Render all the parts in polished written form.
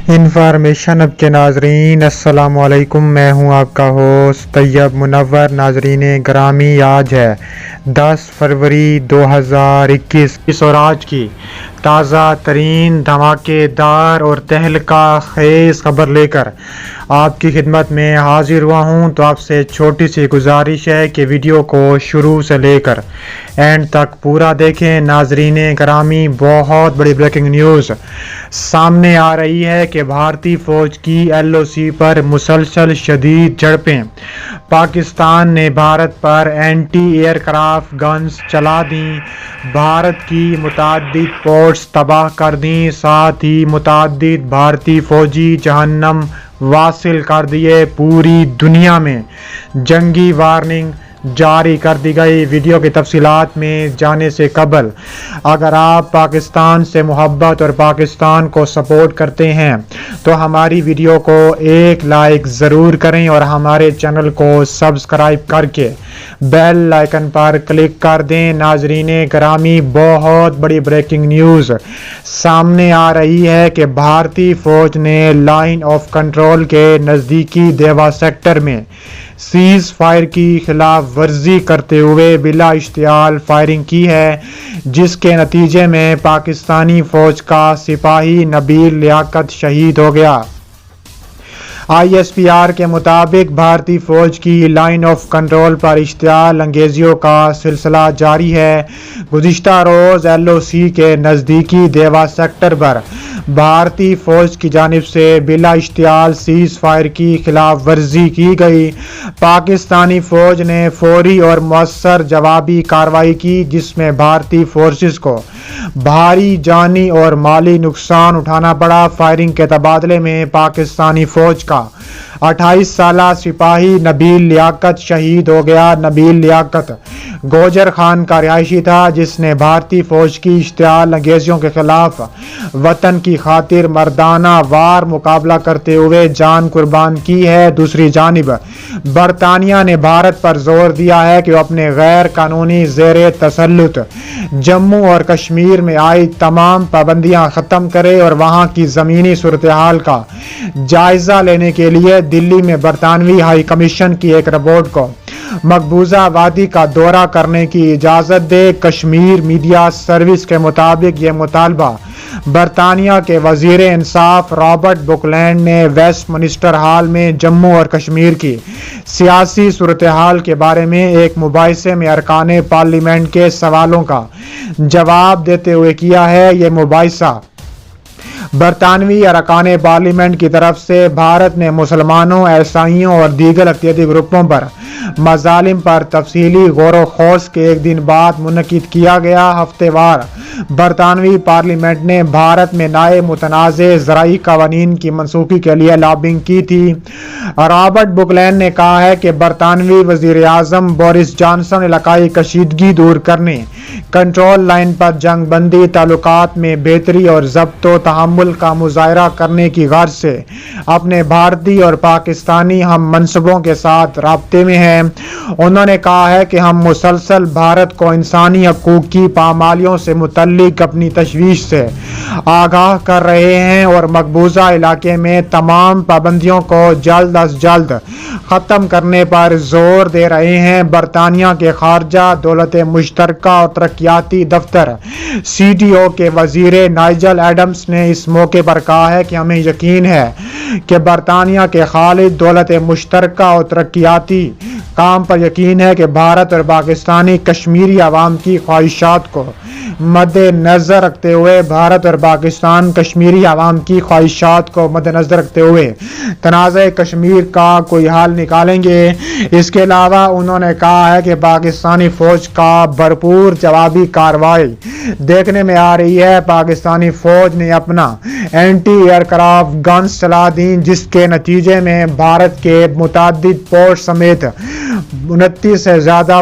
Information اب کے ناظرین السلام علیکم، میں ہوں آپ کا ہوسٹ طیب منور۔ ناظرین گرامی، آج ہے 10 فروری 2021 اور آج کی تازہ ترین دھماکے دار اور تہلکہ خیز خبر لے کر آپ کی خدمت میں حاضر ہوا ہوں۔ تو آپ سے چھوٹی سی گزارش ہے کہ ویڈیو کو شروع سے لے کر اینڈ تک پورا دیکھیں۔ ناظرین گرامی، بہت بڑی بریکنگ نیوز سامنے آ رہی ہے کہ بھارتی فوج کی LOC پر مسلسل شدید جھڑپیں۔ پاکستان نے بھارت پر اینٹی ایئر کرافٹ گنز چلا دیں، بھارت کی متعدد پورٹس تباہ کر دیں، ساتھ ہی متعدد بھارتی فوجی جہنم واصل کر دیے۔ پوری دنیا میں جنگی وارننگ جاری کر دی گئی۔ ویڈیو کی تفصیلات میں جانے سے قبل اگر آپ پاکستان سے محبت اور پاکستان کو سپورٹ کرتے ہیں تو ہماری ویڈیو کو ایک لائک ضرور کریں اور ہمارے چینل کو سبسکرائب کر کے بیل آئیکن پر کلک کر دیں۔ ناظرین گرامی، بہت بڑی بریکنگ نیوز سامنے آ رہی ہے کہ بھارتی فوج نے لائن آف کنٹرول کے نزدیکی دیوا سیکٹر میں سیز فائر کی خلاف ورزی کرتے ہوئے بلا اشتعال فائرنگ کی ہے، جس کے نتیجے میں پاکستانی فوج کا سپاہی نبیل لیاقت شہید ہو گیا۔ ISPR کے مطابق بھارتی فوج کی لائن آف کنٹرول پر اشتعال انگیزیوں کا سلسلہ جاری ہے۔ گزشتہ روز LOC کے نزدیکی دیوا سیکٹر پر بھارتی فوج کی جانب سے بلا اشتعال سیز فائر کی خلاف ورزی کی گئی۔ پاکستانی فوج نے فوری اور مؤثر جوابی کارروائی کی، جس میں بھارتی فورسز کو بھاری جانی اور مالی نقصان اٹھانا پڑا۔ فائرنگ کے تبادلے میں پاکستانی فوج کا 28 سالہ سپاہی نبیل لیاقت شہید ہو گیا۔ نبیل لیاقت گوجر خان کا رہائشی تھا، جس نے بھارتی فوج کی اشتعال انگیزیوں کے خلاف وطن کی خاطر مردانہ وار مقابلہ کرتے ہوئے جان قربان کی ہے۔ دوسری جانب برطانیہ نے بھارت پر زور دیا ہے کہ وہ اپنے غیر قانونی زیر تسلط جموں اور کشمیر میں عائد تمام پابندیاں ختم کرے اور وہاں کی زمینی صورتحال کا جائزہ لینے کے لیے دلی میں برطانوی ہائی کمیشن کی ایک رپورٹ کو مقبوضہ وادی کا دورہ کرنے کی اجازت دے۔ کشمیر میڈیا سروس کے مطابق یہ مطالبہ برطانیہ کے وزیر انصاف رابرٹ بکلینڈ نے ویسٹ منسٹر ہال میں جموں اور کشمیر کی سیاسی صورتحال کے بارے میں ایک مباحثے میں ارکان پارلیمنٹ کے سوالوں کا جواب دیتے ہوئے کیا ہے۔ یہ مباحثہ برطانوی ارکان پارلیمنٹ کی طرف سے بھارت میں مسلمانوں، عیسائیوں اور دیگر اقلیتی گروپوں پر مظالم پر تفصیلی غور و خوض کے ایک دن بعد منعقد کیا گیا۔ ہفتے وار برطانوی پارلیمنٹ نے بھارت میں نئے متنازع زرعی قوانین کی منسوخی کے لیے لابنگ کی تھی۔ رابرٹ بکلینڈ نے کہا ہے کہ برطانوی وزیر اعظم بورس جانسن علاقائی کشیدگی دور کرنے، کنٹرول لائن پر جنگ بندی، تعلقات میں بہتری اور ضبط و تحمل کا مظاہرہ کرنے کی غرض سے اپنے بھارتی اور پاکستانی ہم منصبوں کے ساتھ رابطے میں ہیں۔ انہوں نے کہا ہے کہ ہم مسلسل بھارت کو انسانی حقوق کی پامالیوں سے متعلق اپنی تشویش سے آگاہ کر رہے ہیں اور مقبوضہ علاقے میں تمام پابندیوں کو جلد از جلد ختم کرنے پر زور دے رہے ہیں۔ برطانیہ کے خارجہ دولت مشترکہ اور ترقیاتی دفتر CTO کے وزیر نائجل ایڈمز نے اس موقع پر کہا ہے کہ ہمیں یقین ہے کہ برطانیہ کے خالص دولت مشترکہ اور ترقیاتی کام پر یقین ہے کہ بھارت اور پاکستانی کشمیری عوام کی خواہشات کو مد نظر رکھتے ہوئے مد نظر رکھتے ہوئے تنازع کشمیر کا کوئی حل نکالیں گے۔ اس کے علاوہ انہوں نے کہا ہے کہ پاکستانی فوج کا بھرپور جوابی کارروائی دیکھنے میں آ رہی ہے۔ پاکستانی فوج نے اپنا اینٹی ایئر کرافٹ گنز چلا دیں، جس کے نتیجے میں بھارت کے متعدد پورٹ سمیت 29 سے زیادہ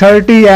30